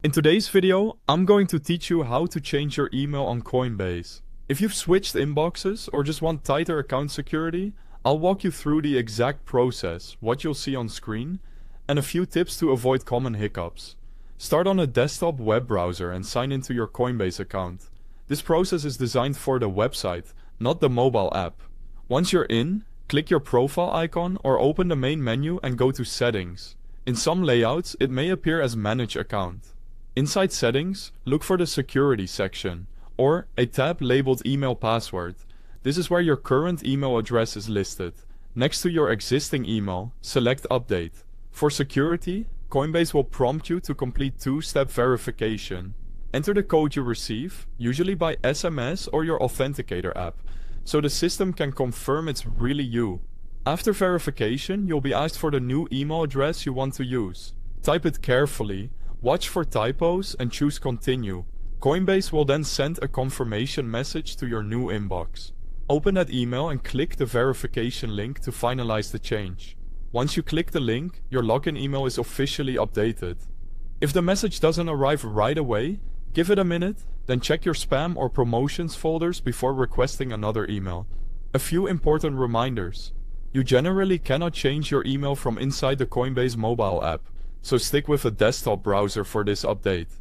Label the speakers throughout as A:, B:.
A: In today's video, I'm going to teach you how to change your email on Coinbase. If you've switched inboxes or just want tighter account security, I'll walk you through the exact process, what you'll see on screen, and a few tips to avoid common hiccups. Start on a desktop web browser and sign into your Coinbase account. This process is designed for the website, not the mobile app. Once you're in, click your profile icon or open the main menu and go to Settings. In some layouts, it may appear as Manage Account. Inside Settings, look for the Security section, or a tab labeled Email Password. This is where your current email address is listed. Next to your existing email, select Update. For security, Coinbase will prompt you to complete two-step verification. Enter the code you receive, usually by SMS or your Authenticator app, so the system can confirm it's really you. After verification, you'll be asked for the new email address you want to use. Type it carefully, watch for typos, and choose Continue. Coinbase will then send a confirmation message to your new inbox. Open that email and click the verification link to finalize the change. Once you click the link, your login email is officially updated. If the message doesn't arrive right away, give it a minute, then check your spam or promotions folders before requesting another email. A few important reminders. You generally cannot change your email from inside the Coinbase mobile app, so stick with a desktop browser for this update.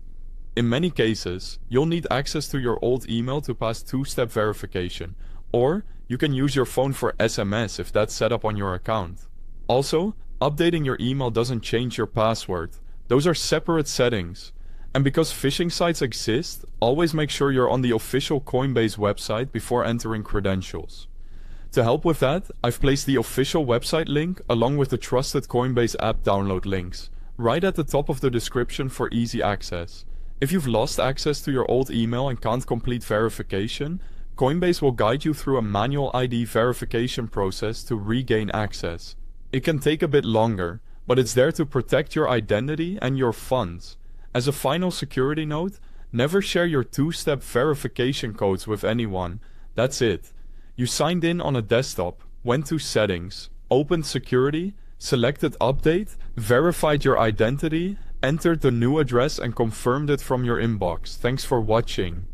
A: In many cases, you'll need access to your old email to pass two-step verification, or you can use your phone for SMS if that's set up on your account. Also, updating your email doesn't change your password. Those are separate settings. And because phishing sites exist, always make sure you're on the official Coinbase website before entering credentials. To help with that, I've placed the official website link along with the trusted Coinbase app download links right at the top of the description for easy access. If you've lost access to your old email and can't complete verification, Coinbase will guide you through a manual ID verification process to regain access. It can take a bit longer, but it's there to protect your identity and your funds. As a final security note, never share your two-step verification codes with anyone. That's it. You signed in on a desktop, went to Settings, opened Security, selected Update, verified your identity, entered the new address and confirmed it from your inbox. Thanks for watching.